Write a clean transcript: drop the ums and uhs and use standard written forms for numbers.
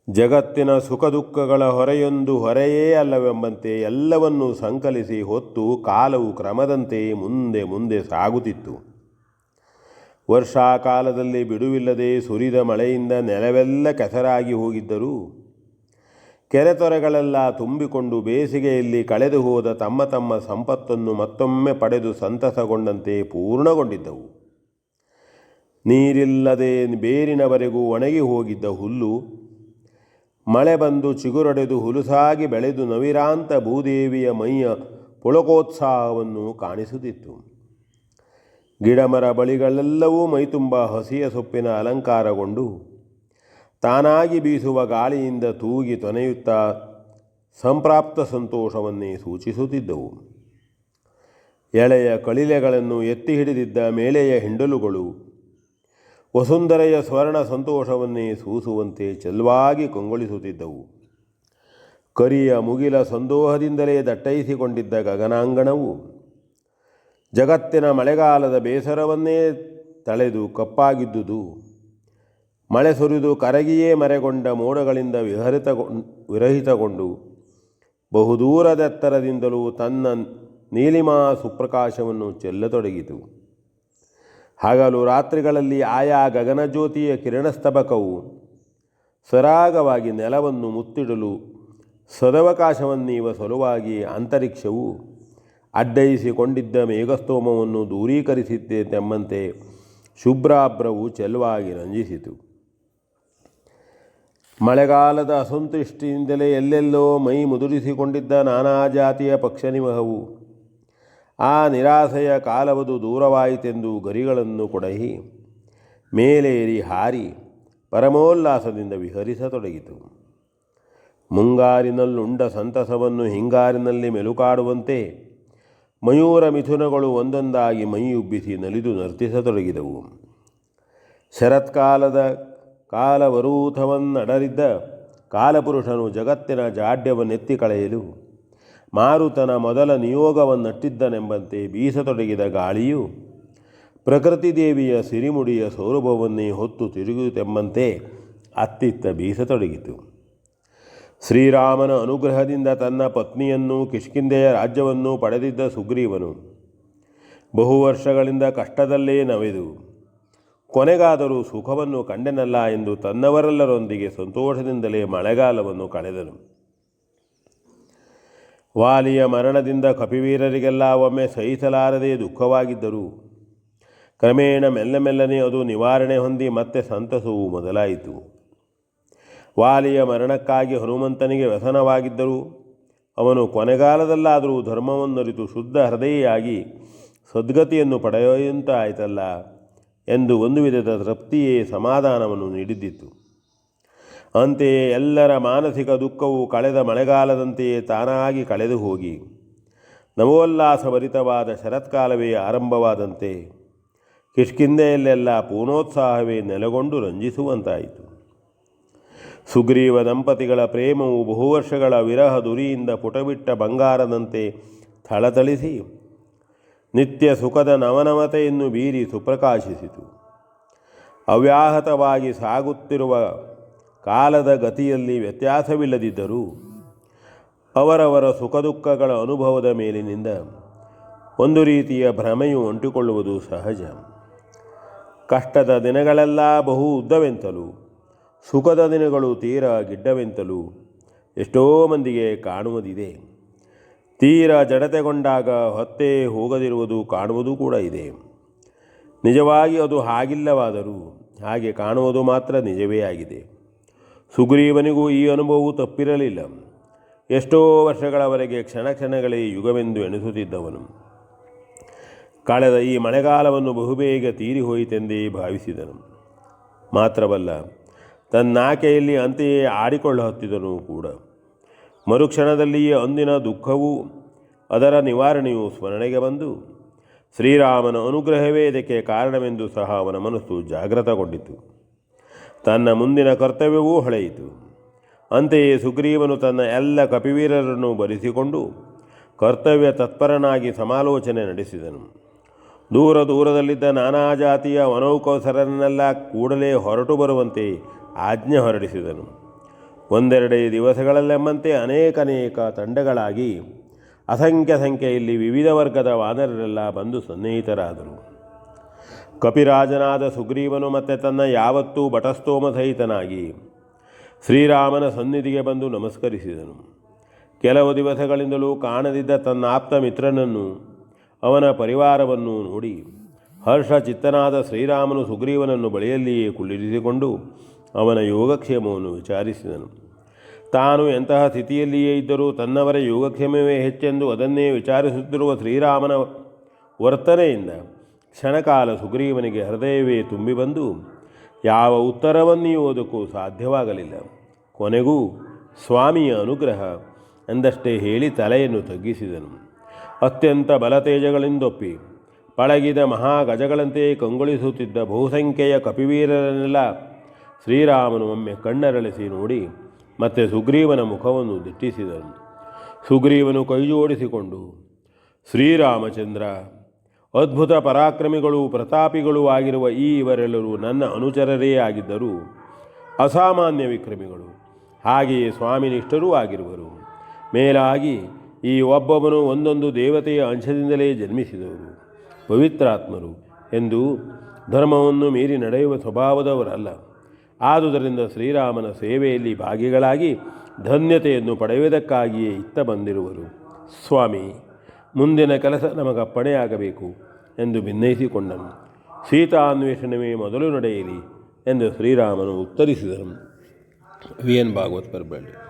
ಜಗತ್ತಿನ ಸುಖ ದುಃಖಗಳ ಹೊರೆಯೊಂದು ಹೊರೆಯೇ ಅಲ್ಲವೆಂಬಂತೆ ಎಲ್ಲವನ್ನೂ ಸಂಕಲಿಸಿ ಹೊತ್ತು ಕಾಲವು ಕ್ರಮದಂತೆ ಮುಂದೆ ಮುಂದೆ ಸಾಗುತ್ತಿತ್ತು. ವರ್ಷಾಕಾಲದಲ್ಲಿ ಬಿಡುವಿಲ್ಲದೆ ಸುರಿದ ಮಳೆಯಿಂದ ನೆಲವೆಲ್ಲ ಕೆಸರಾಗಿ ಹೋಗಿದ್ದರೂ ಕೆರೆತೊರೆಗಳೆಲ್ಲ ತುಂಬಿಕೊಂಡು ಬೇಸಿಗೆಯಲ್ಲಿ ಕಳೆದು ಹೋದ ತಮ್ಮ ತಮ್ಮ ಸಂಪತ್ತನ್ನು ಮತ್ತೊಮ್ಮೆ ಪಡೆದು ಸಂತಸಗೊಂಡಂತೆ ಪೂರ್ಣಗೊಂಡಿದ್ದವು. ನೀರಿಲ್ಲದೆ ಬೇರಿನವರೆಗೂ ಒಣಗಿ ಹೋಗಿದ್ದ ಹುಲ್ಲು ಮಳೆ ಬಂದು ಚಿಗುರೊಡೆದು ಹುಲುಸಾಗಿ ಬೆಳೆದು ನವಿರಾಂತ ಭೂದೇವಿಯ ಮೈಯ ಪುಳಕೋತ್ಸಾಹವನ್ನು ಕಾಣಿಸುತ್ತಿತ್ತು. ಗಿಡಮರ ಬಳಿಗಳೆಲ್ಲವೂ ಮೈತುಂಬ ಹಸಿಯ ಸೊಪ್ಪಿನ ಅಲಂಕಾರಗೊಂಡು ತಾನಾಗಿ ಬೀಸುವ ಗಾಳಿಯಿಂದ ತೂಗಿ ತೊನೆಯುತ್ತಾ ಸಂಪ್ರಾಪ್ತ ಸಂತೋಷವನ್ನೇ ಸೂಚಿಸುತ್ತಿದ್ದವು. ಎಳೆಯ ಕಳಿಲೆಗಳನ್ನು ಎತ್ತಿ ಹಿಡಿದಿದ್ದ ಮೇಳೆಯ ಹಿಂಡಲುಗಳು ವಸುಂಧರೆಯ ಸ್ವರ್ಣ ಸಂತೋಷವನ್ನೇ ಸೂಸುವಂತೆ ಚೆಲುವಾಗಿ ಕಂಗೊಳಿಸುತ್ತಿದ್ದವು. ಕರಿಯ ಮುಗಿಲ ಸಂದೋಹದಿಂದಲೇ ದಟ್ಟೈಸಿಕೊಂಡಿದ್ದ ಗಗನಾಂಗಣವು ಜಗತ್ತಿನ ಮಳೆಗಾಲದ ಬೇಸರವನ್ನೇ ತಳೆದು ಕಪ್ಪಾಗಿದ್ದುದು ಮಳೆ ಸುರಿದು ಕರಗಿಯೇ ಮರೆಗೊಂಡ ಮೋಡಗಳಿಂದ ವಿರಹಿತಗೊಂಡು ಬಹುದೂರದೆತ್ತರದಿಂದಲೂ ತನ್ನ ನೀಲಿಮಾ ಸುಪ್ರಕಾಶವನ್ನು ಚೆಲ್ಲತೊಡಗಿತು. ಹಗಲು ರಾತ್ರಿಗಳಲ್ಲಿ ಆಯಾ ಗಗನಜ್ಯೋತಿಯ ಕಿರಣಸ್ತಬಕವು ಸರಾಗವಾಗಿ ನೆಲವನ್ನು ಮುತ್ತಿಡಲು ಸದವಕಾಶವನ್ನೀವ ಸಲುವಾಗಿ ಅಂತರಿಕ್ಷವು ಅಡ್ಡಯಿಸಿಕೊಂಡಿದ್ದ ಮೇಘಸ್ತೋಮವನ್ನು ದೂರೀಕರಿಸಿದ್ದೆಂಬಂತೆ ಶುಭ್ರಾಭ್ರವು ಚೆಲುವಾಗಿ ರಂಜಿಸಿತು. ಮಳೆಗಾಲದ ಅಸಂತೃಷ್ಟಿಯಿಂದಲೇ ಎಲ್ಲೆಲ್ಲೋ ಮೈ ಮುದುರಿಸಿಕೊಂಡಿದ್ದ ನಾನಾ ಜಾತಿಯ ಪಕ್ಷಿನಿಮಹವು ಆ ನಿರಾಸೆಯ ಕಾಲವದು ದೂರವಾಯಿತೆಂದು ಗರಿಗಳನ್ನು ಕೊಡಹಿ ಮೇಲೇರಿ ಹಾರಿ ಪರಮೋಲ್ಲಾಸದಿಂದ ವಿಹರಿಸತೊಡಗಿತು. ಮುಂಗಾರಿನಲ್ಲುಂಡ ಸಂತಸವನ್ನು ಹಿಂಗಾರಿನಲ್ಲಿ ಮೆಲುಕಾಡುವಂತೆ ಮಯೂರ ಮಿಥುನಗಳು ಒಂದೊಂದಾಗಿ ಮೈಯುಬ್ಬಿಸಿ ನಲಿದು ನರ್ತಿಸತೊಡಗಿದವು. ಶರತ್ಕಾಲದ ಕಾಲವರೂಥವನ್ನಡರಿದ್ದ ಕಾಲಪುರುಷನು ಜಗತ್ತಿನ ಜಾಡ್ಯವನ್ನೆತ್ತಿ ಕಳೆಯಲು ಮಾರುತನ ಮೊದಲ ನಿಯೋಗವನ್ನಟ್ಟಿದ್ದನೆಂಬಂತೆ ಬೀಸತೊಡಗಿದ ಗಾಳಿಯು ಪ್ರಕೃತಿ ದೇವಿಯ ಸಿರಿಮುಡಿಯ ಸೌರಭವನ್ನೇ ಹೊತ್ತು ತಿರುಗುತ್ತೆಂಬಂತೆ ಅತ್ತಿತ್ತ ಬೀಸತೊಡಗಿತು. ಶ್ರೀರಾಮನ ಅನುಗ್ರಹದಿಂದ ತನ್ನ ಪತ್ನಿಯನ್ನು ಕಿಷ್ಕಿಂಧೆಯ ರಾಜ್ಯವನ್ನು ಪಡೆದಿದ್ದ ಸುಗ್ರೀವನು ಬಹು ವರ್ಷಗಳಿಂದ ಕಷ್ಟದಲ್ಲೇ ನವೆದು ಕೊನೆಗಾದರೂ ಸುಖವನ್ನು ಕಂಡೆನಲ್ಲ ಎಂದು ತನ್ನವರೆಲ್ಲರೊಂದಿಗೆ ಸಂತೋಷದಿಂದಲೇ ಮಳೆಗಾಲವನ್ನು ಕಳೆದನು. ವಾಲಿಯ ಮರಣದಿಂದ ಕಪಿವೀರರಿಗೆಲ್ಲ ಒಮ್ಮೆ ಸಹಿಸಲಾರದೆ ದುಃಖವಾಗಿದ್ದರೂ ಕ್ರಮೇಣ ಮೆಲ್ಲನೆ ಅದು ನಿವಾರಣೆ ಹೊಂದಿ ಮತ್ತೆ ಸಂತಸವು ಮೊದಲಾಯಿತು. ವಾಲಿಯ ಮರಣಕ್ಕಾಗಿ ಹನುಮಂತನಿಗೆ ವ್ಯಸನವಾಗಿದ್ದರೂ ಅವನು ಕೊನೆಗಾಲದಲ್ಲಾದರೂ ಧರ್ಮವನ್ನರಿತು ಶುದ್ಧ ಹೃದಯಿಯಾಗಿ ಸದ್ಗತಿಯನ್ನು ಪಡೆಯುವಂತಾಯಿತಲ್ಲ ಎಂದು ಒಂದು ವಿಧದ ತೃಪ್ತಿಯೇ ಸಮಾಧಾನವನ್ನು ನೀಡಿದ್ದಿತು. ಅಂತೆಯೇ ಎಲ್ಲರ ಮಾನಸಿಕ ದುಃಖವು ಕಳೆದ ಮಳೆಗಾಲದಂತೆಯೇ ತಾನಾಗಿ ಕಳೆದು ಹೋಗಿ ನವೋಲ್ಲಾಸಭರಿತವಾದ ಶರತ್ಕಾಲವೇ ಆರಂಭವಾದಂತೆ ಕಿಷ್ಕಿಂಧೆಯಲ್ಲೆಲ್ಲ ಪೂರ್ಣೋತ್ಸಾಹವೇ ನೆಲೆಗೊಂಡು ರಂಜಿಸುವಂತಾಯಿತು. ಸುಗ್ರೀವ ದಂಪತಿಗಳ ಪ್ರೇಮವು ಬಹುವರ್ಷಗಳ ವಿರಹ ದುರಿಯಿಂದ ಪುಟಬಿಟ್ಟ ಬಂಗಾರದಂತೆ ಥಳಥಳಿಸಿ ನಿತ್ಯ ಸುಖದ ನವನವತೆಯನ್ನು ಬೀರಿ ಸುಪ್ರಕಾಶಿಸಿತು. ಅವ್ಯಾಹತವಾಗಿ ಸಾಗುತ್ತಿರುವ ಕಾಲದ ಗತಿಯಲ್ಲಿ ವ್ಯತ್ಯಾಸವಿಲ್ಲದಿದ್ದರೂ ಅವರವರ ಸುಖ ದುಃಖಗಳ ಅನುಭವದ ಮೇಲಿನಿಂದ ಒಂದು ರೀತಿಯ ಭ್ರಮೆಯು ಅಂಟಿಕೊಳ್ಳುವುದು ಸಹಜ. ಕಷ್ಟದ ದಿನಗಳೆಲ್ಲ ಬಹು ಉದ್ದವೆಂತಲೂ ಸುಖದ ದಿನಗಳು ತೀರಾ ಗಿಡ್ಡವೆಂತಲೂ ಎಷ್ಟೋ ಮಂದಿಗೆ ಕಾಣುವುದಿದೆ. ತೀರ ಜಡತೆಗೊಂಡಾಗ ಹೊತ್ತೇ ಹೋಗದಿರುವುದು ಕಾಣುವುದು ಕೂಡ ಇದೆ. ನಿಜವಾಗಿ ಅದು ಹಾಗಿಲ್ಲವಾದರೂ ಹಾಗೆ ಕಾಣುವುದು ಮಾತ್ರ ನಿಜವೇ ಆಗಿದೆ. ಸುಗ್ರೀವನಿಗೂ ಈ ಅನುಭವವು ತಪ್ಪಿರಲಿಲ್ಲ. ಎಷ್ಟೋ ವರ್ಷಗಳವರೆಗೆ ಕ್ಷಣಗಳೇ ಯುಗವೆಂದು ಎಣಿಸುತ್ತಿದ್ದವನು ಕಳೆದ ಈ ಮಳೆಗಾಲವನ್ನು ಬಹುಬೇಗ ತೀರಿ ಹೋಯಿತೆಂದೇ ಭಾವಿಸಿದನು. ಮಾತ್ರವಲ್ಲ, ತನ್ನಾಕೆಯಲ್ಲಿ ಅಂತೆಯೇ ಆಡಿಕೊಳ್ಳುತ್ತಿದ್ದನು ಕೂಡ. ಮರುಕ್ಷಣದಲ್ಲಿಯೇ ಅಂದಿನ ದುಃಖವೂ ಅದರ ನಿವಾರಣೆಯೂ ಸ್ಮರಣೆಗೆ ಬಂದು ಶ್ರೀರಾಮನ ಅನುಗ್ರಹವೇ ಇದಕ್ಕೆ ಕಾರಣವೆಂದು ಸಹ ಅವನ ಮನಸ್ಸು ಜಾಗೃತಗೊಂಡಿತು. ತನ್ನ ಮುಂದಿನ ಕರ್ತವ್ಯವೂ ಹೊಳೆಯಿತು. ಅಂತೆಯೇ ಸುಗ್ರೀವನು ತನ್ನ ಎಲ್ಲ ಕಪಿವೀರರನ್ನು ಬರೆಸಿಕೊಂಡು ಕರ್ತವ್ಯ ತತ್ಪರನಾಗಿ ಸಮಾಲೋಚನೆ ನಡೆಸಿದನು. ದೂರದಲ್ಲಿದ್ದ ನಾನಾ ಜಾತಿಯ ವನೌಕಸರನ್ನೆಲ್ಲ ಕೂಡಲೇ ಹೊರಟು ಬರುವಂತೆ ಆಜ್ಞೆ ಹೊರಡಿಸಿದನು. ಒಂದೆರಡೇ ದಿವಸಗಳಲ್ಲೆಂಬಂತೆ ಅನೇಕ ತಂಡಗಳಾಗಿ ಅಸಂಖ್ಯ ಸಂಖ್ಯೆಯಲ್ಲಿ ವಿವಿಧ ವರ್ಗದ ವಾನರರೆಲ್ಲ ಬಂದು ಸನ್ನಿಹಿತರಾದರು. ಕಪಿರಾಜನಾದ ಸುಗ್ರೀವನು ಮತ್ತೆ ತನ್ನ ಯಾವತ್ತೂ ಬಟಸ್ತೋಮ ಸಹಿತನಾಗಿ ಶ್ರೀರಾಮನ ಸನ್ನಿಧಿಗೆ ಬಂದು ನಮಸ್ಕರಿಸಿದನು. ಕೆಲವು ದಿವಸಗಳಿಂದಲೂ ಕಾಣದಿದ್ದ ತನ್ನ ಆಪ್ತ ಮಿತ್ರನನ್ನು ಅವನ ಪರಿವಾರವನ್ನು ನೋಡಿ ಹರ್ಷಚಿತ್ತನಾದ ಶ್ರೀರಾಮನು ಸುಗ್ರೀವನನ್ನು ಬಳಿಯಲ್ಲಿಯೇ ಕುಳ್ಳಿರಿಸಿಕೊಂಡು ಅವನ ಯೋಗಕ್ಷೇಮವನ್ನು ವಿಚಾರಿಸಿದನು. ತಾನು ಎಂತಹ ಸ್ಥಿತಿಯಲ್ಲಿಯೇ ಇದ್ದರೂ ತನ್ನವರ ಯೋಗಕ್ಷೇಮವೇ ಹೆಚ್ಚೆಂದು ಅದನ್ನೇ ವಿಚಾರಿಸುತ್ತಿರುವ ಶ್ರೀರಾಮನ ವರ್ತನೆಯಿಂದ ಕ್ಷಣಕಾಲ ಸುಗ್ರೀವನಿಗೆ ಹೃದಯವೇ ತುಂಬಿ ಬಂದು ಯಾವ ಉತ್ತರವನ್ನೀಯುವುದಕ್ಕೂ ಸಾಧ್ಯವಾಗಲಿಲ್ಲ. ಕೊನೆಗೂ ಸ್ವಾಮಿಯ ಅನುಗ್ರಹ ಎಂದಷ್ಟೇ ಹೇಳಿ ತಲೆಯನ್ನು ತಗ್ಗಿಸಿದನು. ಅತ್ಯಂತ ಬಲತೇಜಗಳಿಂದೊಪ್ಪಿ ಪಳಗಿದ ಮಹಾಗಜಗಳಂತೆ ಕಂಗೊಳಿಸುತ್ತಿದ್ದ ಬಹುಸಂಖ್ಯೆಯ ಕಪಿವೀರರನ್ನೆಲ್ಲ ಶ್ರೀರಾಮನು ಒಮ್ಮೆ ಕಣ್ಣರಳಿಸಿ ನೋಡಿ ಮತ್ತೆ ಸುಗ್ರೀವನ ಮುಖವನ್ನು ದಿಟ್ಟಿಸಿದನು. ಸುಗ್ರೀವನು ಕೈಜೋಡಿಸಿಕೊಂಡು, ಶ್ರೀರಾಮಚಂದ್ರ, ಅದ್ಭುತ ಪರಾಕ್ರಮಿಗಳೂ ಪ್ರತಾಪಿಗಳೂ ಆಗಿರುವ ಇವರೆಲ್ಲರೂ ನನ್ನ ಅನುಚರರೇ ಆಗಿದ್ದರೂ ಅಸಾಮಾನ್ಯ ವಿಕ್ರಮಿಗಳು, ಹಾಗೆಯೇ ಸ್ವಾಮಿನಿಷ್ಠರೂ ಆಗಿರುವರು. ಮೇಲಾಗಿ ಈ ಒಬ್ಬೊಬ್ಬನು ಒಂದೊಂದು ದೇವತೆಯ ಅಂಶದಿಂದಲೇ ಜನ್ಮಿಸಿದವರು, ಪವಿತ್ರಾತ್ಮರು ಎಂದು ಧರ್ಮವನ್ನು ಮೀರಿ ನಡೆಯುವ ಸ್ವಭಾವದವರಲ್ಲ. ಆದುದರಿಂದ ಶ್ರೀರಾಮನ ಸೇವೆಯಲ್ಲಿ ಭಾಗಿಗಳಾಗಿ ಧನ್ಯತೆಯನ್ನು ಪಡೆಯುವುದಕ್ಕಾಗಿಯೇ ಇತ್ತ ಬಂದಿರುವರು. ಸ್ವಾಮಿ, ಮುಂದಿನ ಕೆಲಸ ನಮಗಪ್ಪಣೆಯಾಗಬೇಕು ಎಂದು ಭಿನ್ನಯಿಸಿಕೊಂಡನು. ಸೀತಾನ್ವೇಷಣವೇ ಮೊದಲು ನಡೆಯಲಿ ಎಂದು ಶ್ರೀರಾಮನು ಉತ್ತರಿಸಿದನು. ವಿ ಎನ್ ಭಾಗವತ್ ಬರಬೇಡಿ.